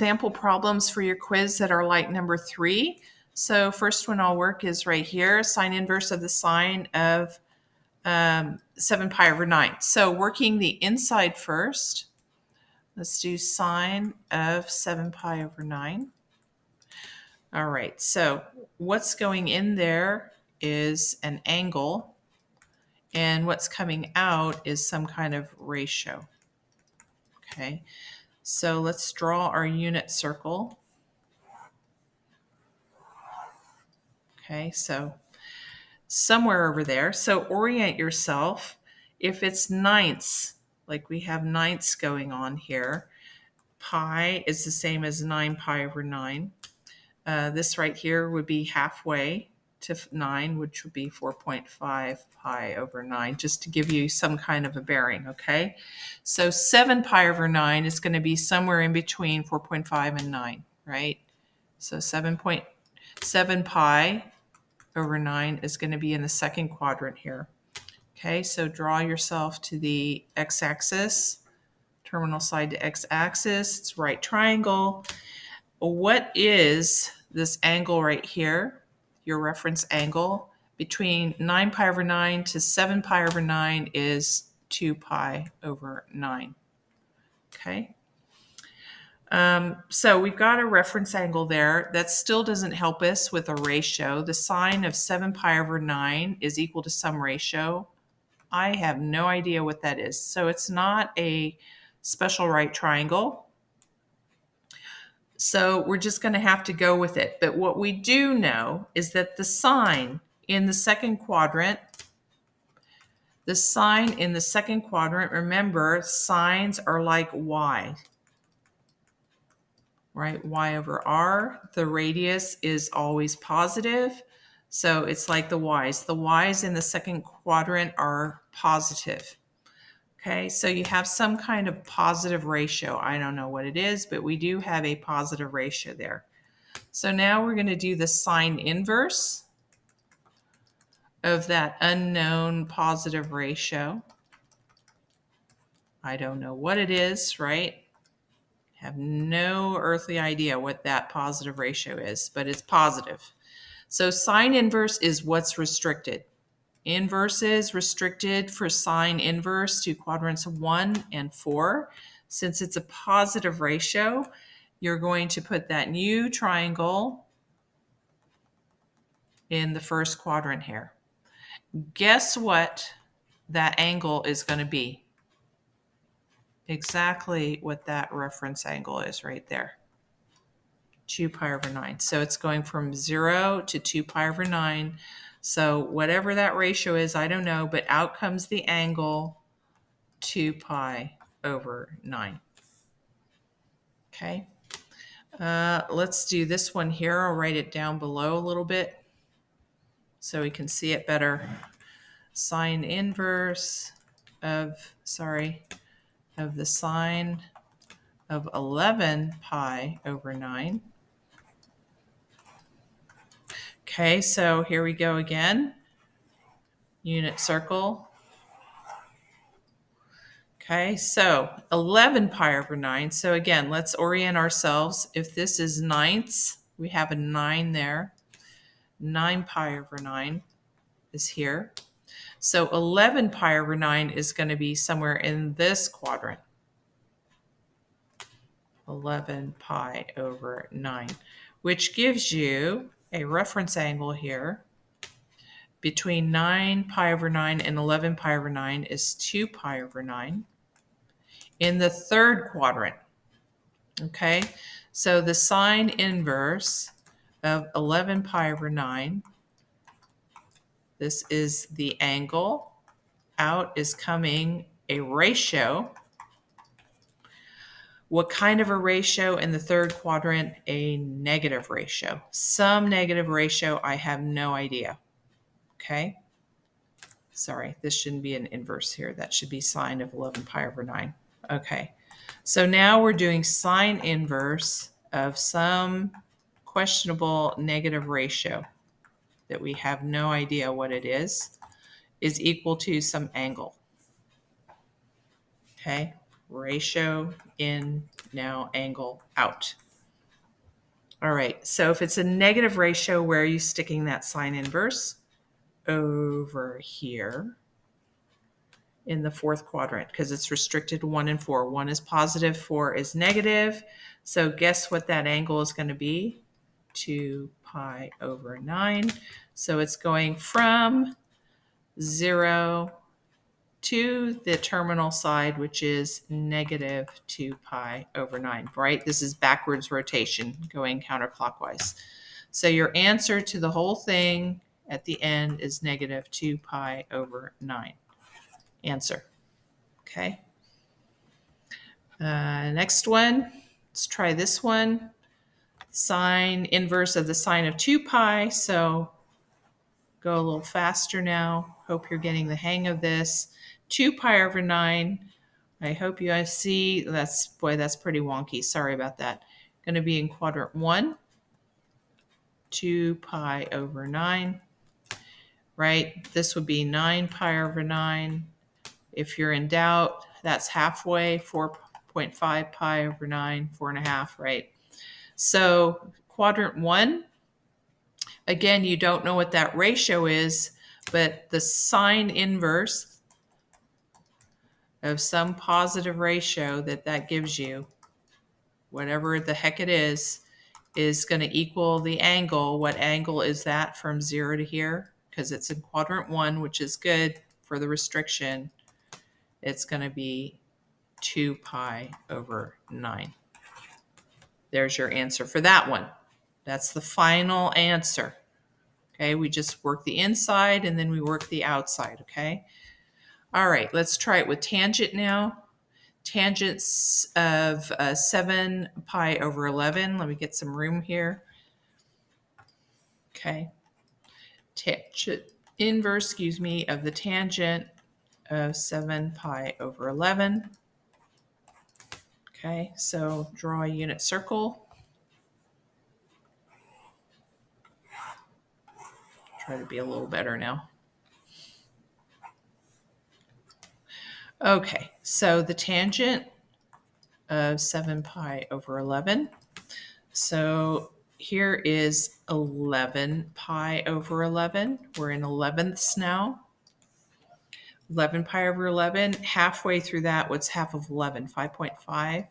sample problems for your quiz that are like number 3. So first one I'll work is right here, sine inverse of the sine of 7 pi over 9. So working the inside first, let's do sine of 7 pi over 9. All right, so what's going in there is an angle, and what's coming out is some kind of ratio. Okay, so let's draw our unit circle. Okay, so somewhere over there. So orient yourself. If it's ninths, like we have ninths going on here, pi is the same as 9 pi over 9. This right here would be halfway to 9, which would be 4.5 pi over 9, just to give you some kind of a bearing, okay? So 7 pi over 9 is going to be somewhere in between 4.5 and 9, right? So 7.7 pi over 9 is going to be in the second quadrant here. Okay, so draw yourself to the x-axis, terminal side to x-axis, it's right triangle. What is this angle right here, your reference angle? Between 9 pi over 9 to 7 pi over 9 is 2 pi over 9. Okay. So we've got a reference angle there. That still doesn't help us with a ratio. The sine of 7 pi over 9 is equal to some ratio. I have no idea what that is. So it's not a special right triangle. So we're just going to have to go with it. But what we do know is that the sine in the second quadrant, remember, sines are like y. Right? Y over r. The radius is always positive. So it's like the y's. The y's in the second quadrant are positive. Okay, so you have some kind of positive ratio. I don't know what it is, but we do have a positive ratio there. So now we're going to do the sine inverse of that unknown positive ratio. I don't know what it is, right? Have no earthly idea what that positive ratio is, but it's positive. So sine inverse is what's restricted. Inverse is restricted for sine inverse to quadrants 1 and 4. Since it's a positive ratio, you're going to put that new triangle in the first quadrant here. Guess what that angle is going to be? Exactly what that reference angle is right there. 2 pi over 9. So it's going from 0 to 2 pi over 9. So whatever that ratio is, I don't know, but out comes the angle 2 pi over 9. Okay. Let's do this one here. I'll write it down below a little bit so we can see it better. Sine inverse of the sine of 11 pi over 9. Okay, so here we go again. Unit circle. Okay, so 11 pi over 9. So again, let's orient ourselves. If this is ninths, we have a 9 there. 9 pi over 9 is here. So 11 pi over 9 is going to be somewhere in this quadrant. 11 pi over 9, which gives you a reference angle here. Between 9 pi over 9 and 11 pi over 9 is 2 pi over 9. In the third quadrant, okay, so the sine inverse of 11 pi over 9, this is the angle. Out is coming a ratio. What kind of a ratio in the third quadrant? A negative ratio. Some negative ratio, I have no idea. Okay. Sorry, this shouldn't be an inverse here. That should be sine of 11 pi over 9. Okay. So now we're doing sine inverse of some questionable negative ratio that we have no idea what it is equal to some angle. Okay. Ratio in, now angle out. All right, so if it's a negative ratio, where are you sticking that sine inverse? Over here in the fourth quadrant, because it's restricted 1 and 4. 1 is positive, 4 is negative. So guess what that angle is going to be? 2 pi over 9. So it's going from 0 to the terminal side, which is negative 2 pi over 9, right? This is backwards rotation going counterclockwise. So your answer to the whole thing at the end is negative 2 pi over 9. Answer. Okay. Next one. Let's try this one. Sine inverse of the sine of 2 pi. So go a little faster now. Hope you're getting the hang of this. 2 pi over 9. I hope you guys see. That's pretty wonky. Sorry about that. Going to be in quadrant 1. 2 pi over 9. Right? This would be 9 pi over 9. If you're in doubt, that's halfway, 4.5 pi over 9, 4.5, right? So quadrant 1, again, you don't know what that ratio is, but the sine inverse of some positive ratio that gives you, whatever the heck it is going to equal the angle. What angle is that from 0 to here? Because it's in quadrant 1, which is good for the restriction. It's going to be 2 pi over 9. There's your answer for that one. That's the final answer. Okay, we just work the inside and then we work the outside, okay? All right, let's try it with tangent now. Tangents of 7 pi over 11. Let me get some room here. Okay. Tangent inverse, of the tangent of 7 pi over 11. Okay, so draw a unit circle. Try to be a little better now. Okay, so the tangent of 7 pi over 11. So here is 11 pi over 11. We're in 11ths now. 11 pi over 11. Halfway through that, what's half of 11? 5.5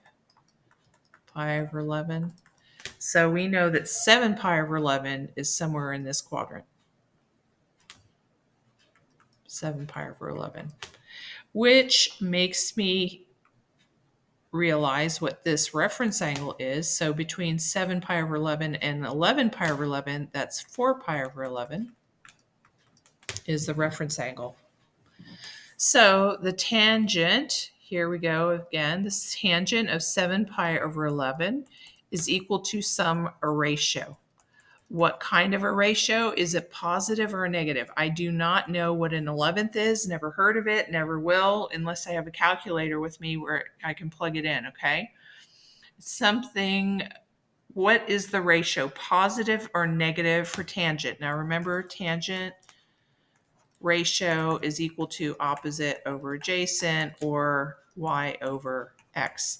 pi over 11. So we know that 7 pi over 11 is somewhere in this quadrant. 7 pi over 11. Which makes me realize what this reference angle is. So between 7 pi over 11 and 11 pi over 11, that's 4 pi over 11 is the reference angle. So the tangent, here we go again, the tangent of 7 pi over 11 is equal to some ratio. What kind of a ratio? Is it positive or negative? I do not know what an 11th is, never heard of it, never will, unless I have a calculator with me where I can plug it in, okay? What is the ratio, positive or negative for tangent? Now remember, tangent ratio is equal to opposite over adjacent or y over x.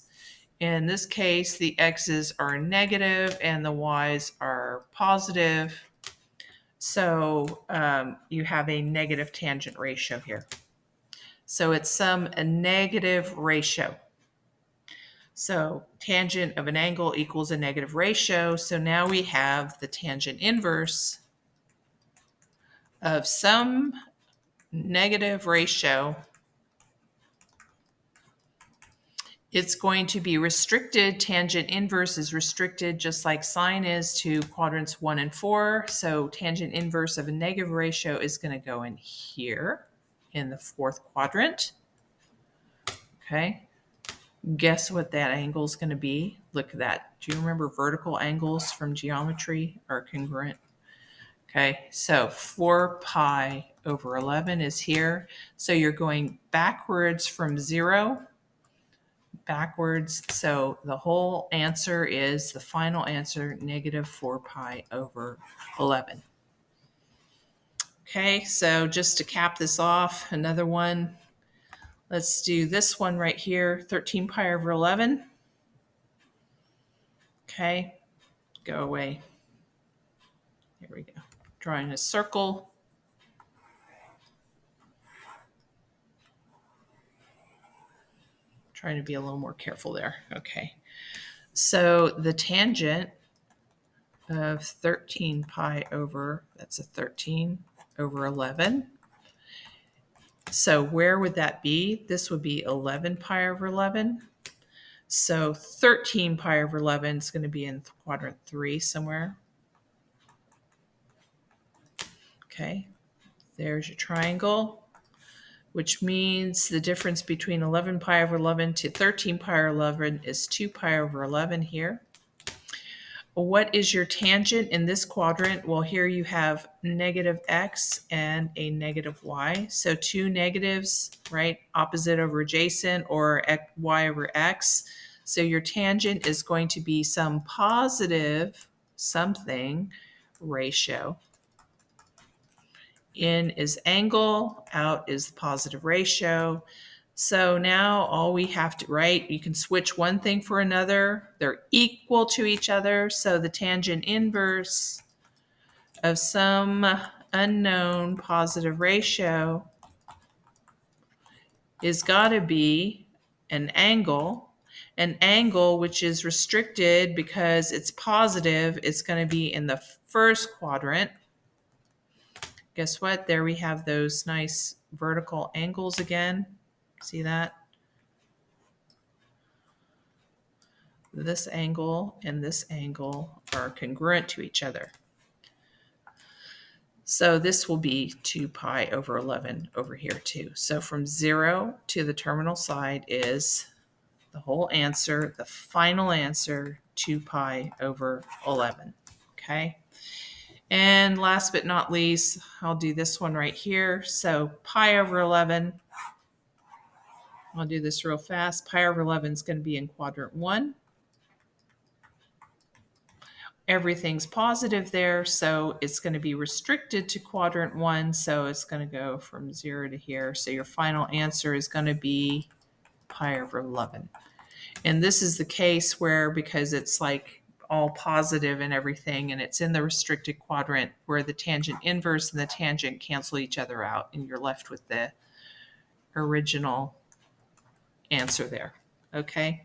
In this case, the x's are negative and the y's are positive. So you have a negative tangent ratio here. So it's a negative ratio. So tangent of an angle equals a negative ratio. So now we have the tangent inverse of some negative ratio. It's going to be restricted. Tangent inverse is restricted just like sine is to quadrants 1 and 4. So tangent inverse of a negative ratio is going to go in here in the fourth quadrant. Okay. Guess what that angle is going to be? Look at that. Do you remember vertical angles from geometry are congruent? Okay. So 4 pi over 11 is here. So you're going backwards from 0. Backwards. So the whole answer is the final answer, negative 4 pi over 11. Okay, so just to cap this off, another one. Let's do this one right here, 13 pi over 11. Okay, go away. Here we go. Drawing a circle. Trying to be a little more careful there. Okay. So the tangent of 13 pi over, that's a 13 over 11. So where would that be? This would be 11 pi over 11. So 13 pi over 11 is going to be in quadrant 3 somewhere. Okay, there's your triangle, which means the difference between 11 pi over 11 to 13 pi over 11 is 2 pi over 11 here. What is your tangent in this quadrant? Well, here you have negative x and a negative y. So two negatives, right? Opposite over adjacent, or y over x. So your tangent is going to be some positive something ratio. In is angle, out is the positive ratio. So now all we have to write, you can switch one thing for another. They're equal to each other. So the tangent inverse of some unknown positive ratio is got to be an angle. An angle which is restricted because it's positive. It's going to be in the first quadrant. Guess what? There we have those nice vertical angles again. See that? This angle and this angle are congruent to each other. So this will be 2 pi over 11 over here too. So from 0 to the terminal side is the whole answer, the final answer, 2 pi over 11. Okay. And last but not least, I'll do this one right here. So pi over 11, I'll do this real fast. Pi over 11 is going to be in quadrant 1. Everything's positive there, so it's going to be restricted to quadrant 1, so it's going to go from 0 to here. So your final answer is going to be pi over 11. And this is the case where, because it's like all positive and everything, and it's in the restricted quadrant, where the tangent inverse and the tangent cancel each other out, and you're left with the original answer there. Okay?